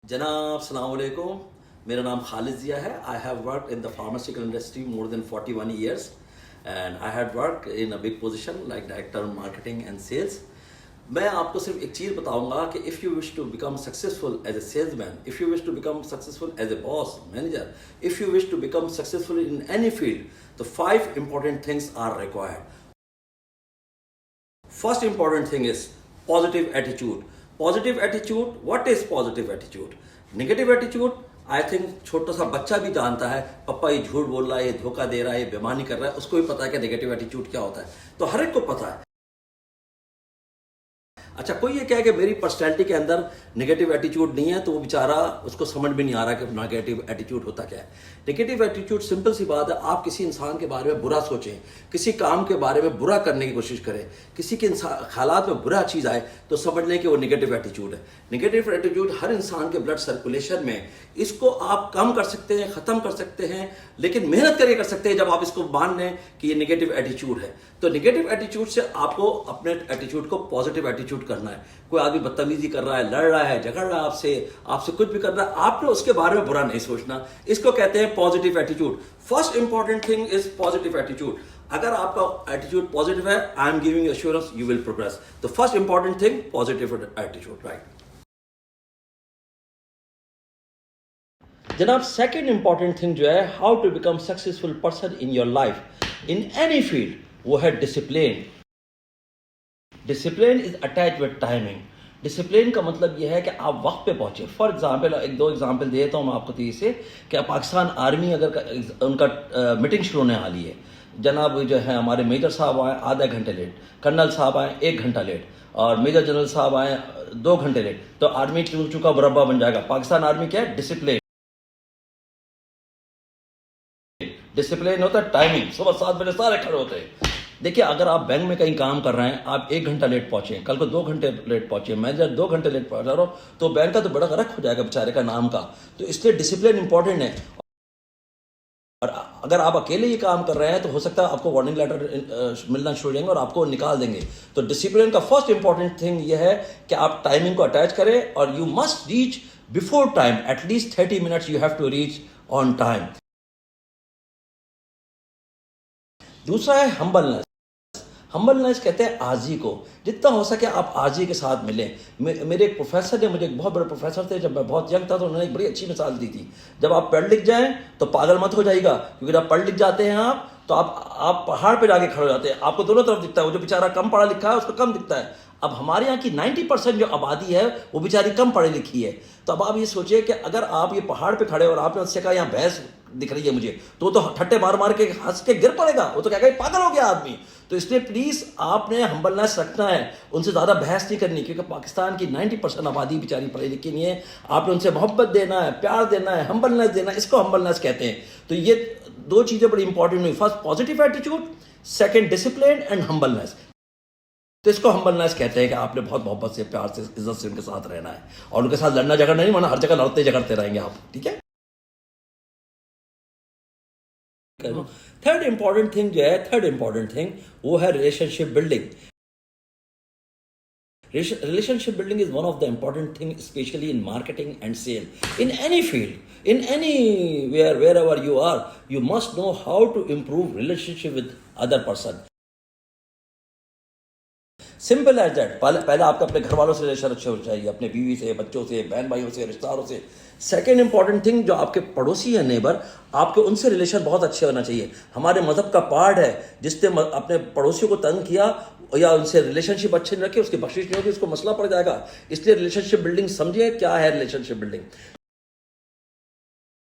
जनाब अस्सलाम वालेकुम, मेरा नाम खालिद ज़िया है. I have work in the pharmaceutical industry more than 41 years and I had worked in a big position like director marketing and sales. मैं आपको सिर्फ एक चीज़ बताऊंगा कि if you wish to become successful as a salesman, if you wish to become successful as a boss manager, if you wish to become successful in any field, तो 5 important things are required. First important thing is positive attitude. Positive attitude, what is positive attitude? Negative attitude, I think छोटा सा बच्चा भी जानता है पापा ये झूठ बोल रहा है, ये धोखा दे रहा है, ये बेईमानी कर रहा है, उसको भी पता है कि नेगेटिव एटीट्यूड क्या होता है. तो हर एक को पता है. अच्छा, कोई ये कहे कि मेरी पर्सनैलिटी के अंदर नेगेटिव एटीट्यूड नहीं है, तो वो बेचारा उसको समझ में नहीं आ रहा कि नेगेटिव एटीट्यूड होता क्या है. नेगेटिव एटीट्यूड सिंपल सी बात है, आप किसी इंसान के बारे में बुरा सोचें, किसी काम के बारे में बुरा करने की कोशिश करें, किसी के हालात में बुरा चीज़ आए तो समझ लें कि वो नेगेटिव एटीट्यूड है. नेगेटिव एटीट्यूड हर इंसान के ब्लड सर्कुलेशन में, इसको आप कम कर सकते हैं, ख़त्म कर सकते हैं, लेकिन मेहनत करके कर सकते हैं जब आप इसको मान लें कि ये नेगेटिव एटीट्यूड है. तो नेगेटिव एटीट्यूड से आपको अपने एटीट्यूड को पॉजिटिव एटीट्यूड करना है. कोई आदमी बदतमीजी कर रहा है, लड़ रहा है, झगड़ रहा है आपसे कुछ भी कर रहा है, आपने उसके बारे में बुरा नहीं सोचना. इसको कहते हैं positive attitude. First important thing is positive attitude. अगर आपका एटीट्यूड पॉजिटिव है, I am giving assurance you will progress. तो first important thing positive attitude, right. जनाब, सेकेंड इंपॉर्टेंट थिंग जो है, how to become successful person in your life in any field, वो है discipline. Discipline is attach with timing. Discipline का मतलब यह है कि आप वक्त पे पहुंचे. फॉर एग्जांपल, एक दो एग्जांपल देता हूं मैं आपको तेजी से, कि पाकिस्तान आर्मी अगर उनका मीटिंग शुरू होने वाली है, जनाब जो है हमारे मेजर साहब आए आधा घंटे लेट, कर्नल साहब आए 1 घंटा लेट, और मेजर जनरल साहब आए 2 घंटे लेट, तो आर्मी चूका मुरब्बा बन जाएगा. पाकिस्तान आर्मी क्या है? डिसिप्लिन. डिसिप्लिन होता है टाइमिंग. सुबह 7 बजे सारे खड़े होते हैं. देखिए, अगर आप बैंक में कहीं काम कर रहे हैं, आप 1 घंटा लेट पहुंचे, कल को 2 घंटे लेट पहुंचे, मैनेजर 2 घंटे लेट पहुंचा रहा हो, तो बैंक का तो बड़ा गरक हो जाएगा बेचारे का नाम का. तो इसलिए डिसिप्लिन इंपॉर्टेंट है. और अगर आप अकेले ये काम कर रहे हैं तो हो सकता है आपको वार्निंग लेटर मिलना शुरू हो जाएंगे और आपको निकाल देंगे. तो डिसिप्लिन का फर्स्ट इंपॉर्टेंट थिंग यह है कि आप टाइमिंग को अटैच करें, और you must reach before time. At least 30 minutes you have to reach on time. दूसरा है हम्बलनेस. हम्बलनेस कहते हैं आजी को. जितना हो सके आप आजी के साथ मिलें. मेरे एक प्रोफेसर ने, मुझे एक बहुत बड़े प्रोफेसर थे, जब मैं बहुत यंग था, तो उन्होंने एक बड़ी अच्छी मिसाल दी थी. जब आप पढ़ लिख जाएं तो पागल मत हो जाइएगा, क्योंकि जब पढ़ लिख जाते हैं आप, तो आप पहाड़ पे जाके खड़े हो जाते हैं. आपको दोनों तरफ दिखता है. वो जो बेचारा कम पढ़ा लिखा है उसको कम दिखता है. अब हमारे यहाँ की 90% जो आबादी है वो बेचारी कम पढ़ी लिखी है. तो अब आप ये सोचिए कि अगर आप ये पहाड़ पे खड़े और आपने उससे कहा यहाँ भैंस दिख रही है मुझे, तो ठट्टे मार मार के हंस के गिर पड़ेगा. वो तो क्या कहे, पागल हो गया आदमी. तो इसलिए प्लीज आपने हम्बलनेस रखना है, उनसे ज्यादा बहस नहीं करनी, क्योंकि पाकिस्तान की 90% आबादी बेचारी पढ़ी लिखी नहीं है. आपने उनसे मोहब्बत देना है, प्यार देना है, हम्बलनेस देना है. इसको हम्बलनेस कहते हैं. तो ये 2 चीजें बड़ी इंपॉर्टेंट हुई. First positive attitude, second discipline and humbleness. तो इसको हम्बलनेस कहते हैं कि आपने बहुत मोहब्बत से, प्यार से, इज्जत से उनके साथ रहना है, और उनके साथ लड़ना झगड़ना नहीं, वरना हर जगह लड़ते झगड़ते रहेंगे आप. ठीक है. थर्ड इंपॉर्टेंट थिंग जो है, थर्ड इंपॉर्टेंट थिंग वो है relationship building. Relationship building is one of the important things, especially in marketing and sale. In any field, in anywhere, wherever you are, you must know how to improve relationship with other person. Simple as that. पहले आपका अपने घर वालों से relation अच्छे होने चाहिए, अपने बीवी से, बच्चों से, बहन भाइयों से, रिश्तेदारों से. सेकेंड इंपॉर्टेंट थिंग, जो आपके पड़ोसी हैं, नेबर, आपके उनसे रिलेशन बहुत अच्छे होना चाहिए. हमारे मजहब का पार्ट है, जिसने अपने पड़ोसियों को तंग किया या उनसे रिलेशनशिप अच्छे नहीं रखे, उसकी बख्शिश नहीं होगी, उसको मसला पड़ जाएगा. इसलिए रिलेशनशिप बिल्डिंग समझिए क्या है रिलेशनशिप बिल्डिंग.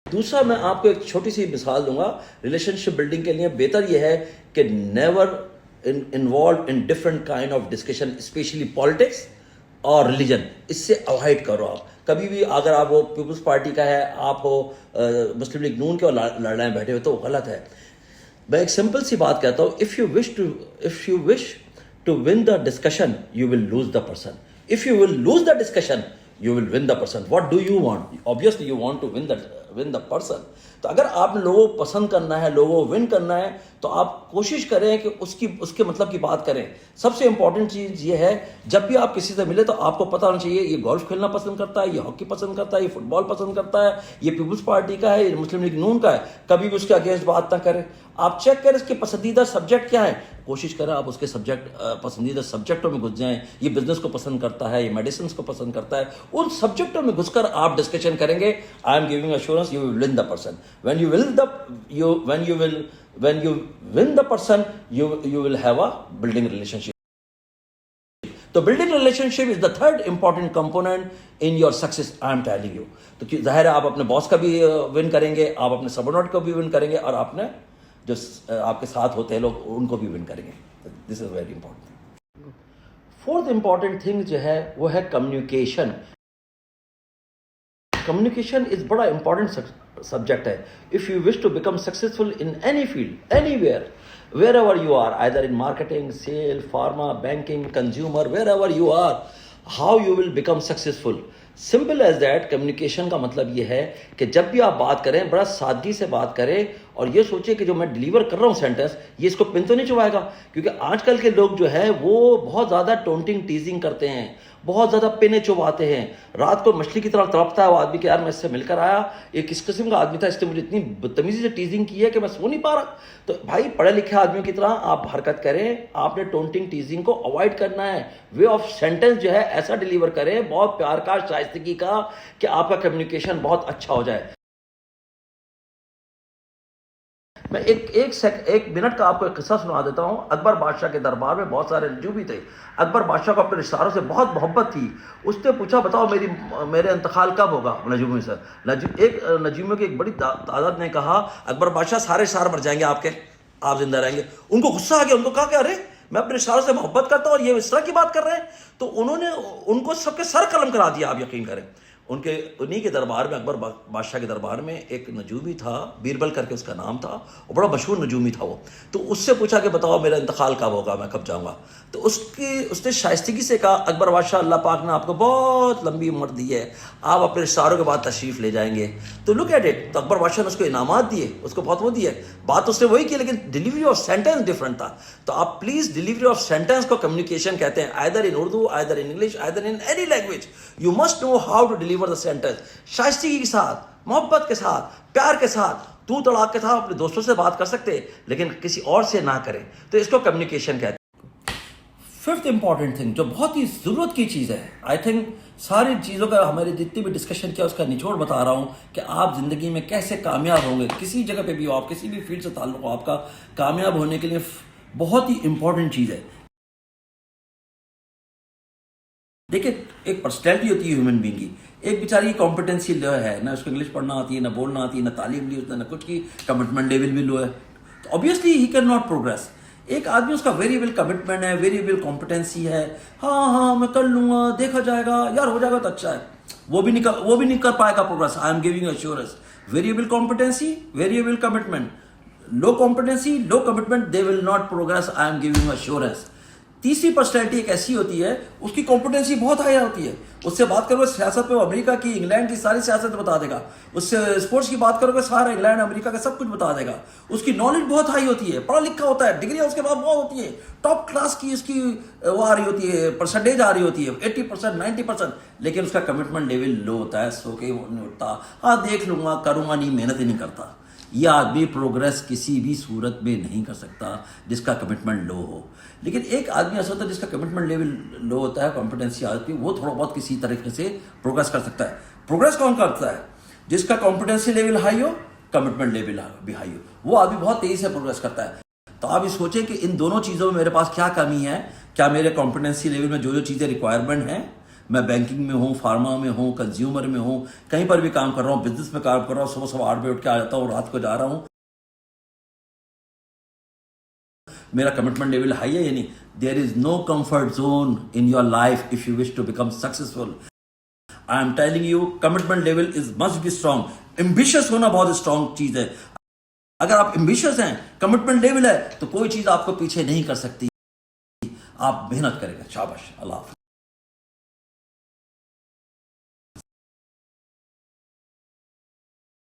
दूसरा, मैं आपको एक छोटी सी मिसाल दूंगा रिलेशनशिप बिल्डिंग के लिए. बेहतर यह है कि never involved in different kind of discussion, especially politics और religion. इससे अवॉइड करो. आप कभी भी, अगर आप वो पीपल्स पार्टी का है, आप हो मुस्लिम लीग नून के और लड़ने बैठे हुए, तो गलत है. मैं एक सिंपल सी बात कहता हूँ, if you wish to win the discussion, you will lose the person. If you will lose the discussion, you will win the person. What do you want? Obviously you want to win the person. तो अगर आपने लोगों को पसंद करना है, लोगों को विन करना है, तो आप कोशिश करें कि उसके मतलब की बात करें. सबसे इंपॉर्टेंट चीज़ ये है, जब भी आप किसी से मिले तो आपको पता होना चाहिए ये गोल्फ खेलना पसंद करता है, ये हॉकी पसंद करता है, ये फुटबॉल पसंद करता है, ये पीपल्स पार्टी का है, ये मुस्लिम लीग नून का है. कभी भी उसके अगेंस्ट बात ना करें. आप चेक करें इसके पसंदीदा सब्जेक्ट क्या है. कोशिश करें आप उसके पसंदीदा सब्जेक्टों में घुस जाएं. ये बिजनेस को पसंद करता है, ये मेडिसिन को पसंद करता है. उन सब्जेक्टों में घुसकर आप डिस्कशन करेंगे. आई am giving assurance you will win the person. when you win the person, you will have a building relationship. तो building relationship is the third important component in your success. I am telling you. तो जाहिर है आप अपने boss का भी win करेंगे, आप अपने सबऑर्डिनेट को भी विन करेंगे, और आपने जो आपके साथ होते हैं लोग उनको भी विन करेंगे. This is very important. Fourth important thing जो है वो है कम्युनिकेशन. कम्युनिकेशन इज बड़ा इंपॉर्टेंट सब्जेक्ट है. If you wish to become successful in any field, anywhere, wherever you are, either in marketing, sale, pharma, banking, consumer, wherever you are, how you will become successful. Simple as that. Communication का मतलब ये है कि जब भी आप बात करें बड़ा सादगी से बात करें, और ये सोचिए कि जो मैं डिलीवर कर रहा हूँ सेंटेंस, ये इसको पिन तो नहीं चुभाएगा. क्योंकि आजकल के लोग जो है वो बहुत ज़्यादा टोंटिंग टीजिंग करते हैं, बहुत ज़्यादा पिने चुभाते हैं. रात को मछली की तरह तड़पता है वो आदमी कि यार मैं इससे मिलकर आया, ये किस किस्म का आदमी था, इसने मुझे इतनी बदतमीजी से टीजिंग की है कि मैं सो नहीं पा रहा. तो भाई पढ़े लिखे आदमियों की तरह आप हरकत करें. आपने टोंटिंग टीजिंग को अवॉइड करना है. वे ऑफ सेंटेंस जो है ऐसा डिलीवर करें, बहुत प्यार का, शाइस्तगी का, कि आपका कम्युनिकेशन बहुत अच्छा हो जाए. मैं एक मिनट का आपको एक किस्सा सुना देता हूँ. अकबर बादशाह के दरबार में बहुत सारे नजूमी थे. अकबर बादशाह को अपने रिश्तेदारों से बहुत मोहब्बत थी. उसने पूछा बताओ मेरे इंतकाल कब होगा नजूमी से. एक नजूमियों की एक बड़ी तादाद ने कहा अकबर बादशाह सारे रिश्तेदार मर जाएंगे आपके, आप जिंदा रहेंगे. उनको गुस्सा आ गया. उनको कहा कि अरे मैं अपने रिश्तेदारों से मोहब्बत करता हूँ और ये इस तरह की बात कर रहे हैं. तो उन्होंने उनको सबके सर कलम करा दिया. आप यकीन करें. उन्हीं के दरबार में, अकबर बादशाह के दरबार में एक नजूमी था, बीरबल करके उसका नाम था, और बड़ा मशहूर नजूमी था वो. तो उससे पूछा कि बताओ मेरा इंतकाल कब होगा, मैं कब जाऊंगा. तो उसने शाइस्तगी से कहा अकबर बादशाह अल्लाह पाक ने आपको बहुत लंबी उम्र दी है, आप अपने रिश्तेदारों के बाद तशरीफ ले जाएंगे. तो लुक एट इट. तो अकबर बादशाह ने उसको इनामात दिए, उसको बहुत वो दिए. बात उसने वही की, लेकिन डिलीवरी ऑफ सेंटेंस डिफरेंट था. तो आप प्लीज डिलीवरी ऑफ सेंटेंस को कम्युनिकेशन कहते हैं. Either in Urdu, either in English, either in any language, you must know how to deliver the sentence. शाइस्तगी के साथ, मोहब्बत के साथ, प्यार के साथ, तू तड़ाक के साथ अपने दोस्तों से बात कर सकते हैं, लेकिन किसी और से ना करें. तो इसको कम्युनिकेशन कहते हैं. फिफ्थ इंपॉर्टेंट थिंग जो बहुत ही जरूरत की चीज़ है, आई थिंक सारी चीज़ों का हमारे जितनी भी डिस्कशन किया उसका निचोड़ बता रहा हूँ कि आप जिंदगी में कैसे कामयाब होंगे. किसी जगह पे भी हो, आप किसी भी फील्ड से ताल्लुक हो, आपका कामयाब होने के लिए बहुत ही इंपॉर्टेंट चीज़ है. देखिए एक पर्सनैलिटी होती है ह्यूमन बीइंग की. एक बेचारी कॉम्पिटेंसी लो है ना, उसको इंग्लिश पढ़ना आती है, ना बोलना आती है, ना तालीम ली उसने, ना कुछ की, कमिटमेंट लेवल भी लो है. तो obviously he can not progress. एक आदमी उसका वेरिएबल कमिटमेंट है, वेरिएबल कॉम्पिटेंसी है, हाँ मैं कर लूंगा, देखा जाएगा, यार हो जाएगा तो अच्छा है, वो भी नहीं कर पाएगा progress. I am giving assurance. Variable competency, variable commitment, low competency, low commitment, they will not progress. I am giving assurance. तीसरी पर्सनैलिटी एक ऐसी होती है उसकी कॉम्पिटेंसी बहुत हाई होती है. उससे बात करोगे सियासत पे, अमेरिका की, इंग्लैंड की सारी सियासत बता देगा. उससे स्पोर्ट्स की बात करोगे, सारा इंग्लैंड अमेरिका का सब कुछ बता देगा. उसकी नॉलेज बहुत हाई होती है, पढ़ा लिखा होता है, डिग्री उसके बाद बहुत होती है, टॉप क्लास की उसकी वो आ रही होती है, परसेंटेज आ रही होती है 80%, 90%, लेकिन उसका कमिटमेंट लेवल लो होता है. सो के वो नहीं उठता, हाँ देख लूंगा, करूंगा नहीं, मेहनत ही नहीं करता. यह आदमी प्रोग्रेस किसी भी सूरत में नहीं कर सकता जिसका कमिटमेंट लो हो. लेकिन एक आदमी ऐसा होता है जिसका कमिटमेंट लेवल लो होता है, कॉम्पिटेंसी आती है, वो थोड़ा बहुत किसी तरीके से प्रोग्रेस कर सकता है. प्रोग्रेस कौन करता है? जिसका कॉम्पिटेंसी लेवल हाई हो, कमिटमेंट लेवल भी हाई हो, वो आदमी बहुत तेजी से प्रोग्रेस करता है. तो आप ये सोचें कि इन दोनों चीज़ों में मेरे पास क्या कमी है. क्या मेरे कॉम्पिटेंसी लेवल में जो चीज़ें रिक्वायरमेंट हैं, मैं बैंकिंग में हूँ, फार्मा में हूँ, कंज्यूमर में हूँ, कहीं पर भी काम कर रहा हूँ, बिजनेस में काम कर रहा हूँ, सुबह 8 बजे उठ के आ जाता हूँ, रात को जा रहा हूँ, मेरा कमिटमेंट लेवल हाई है या नहीं. There is no comfort zone in your life if you wish to become successful. I am telling you, commitment level is must be strong. Ambitious होना बहुत स्ट्रांग चीज है. अगर आप एम्बिशियस हैं, कमिटमेंट लेवल है, तो कोई चीज आपको पीछे नहीं कर सकती. आप मेहनत करेंगे. शाबाश. अल्लाह हाफ़िज़.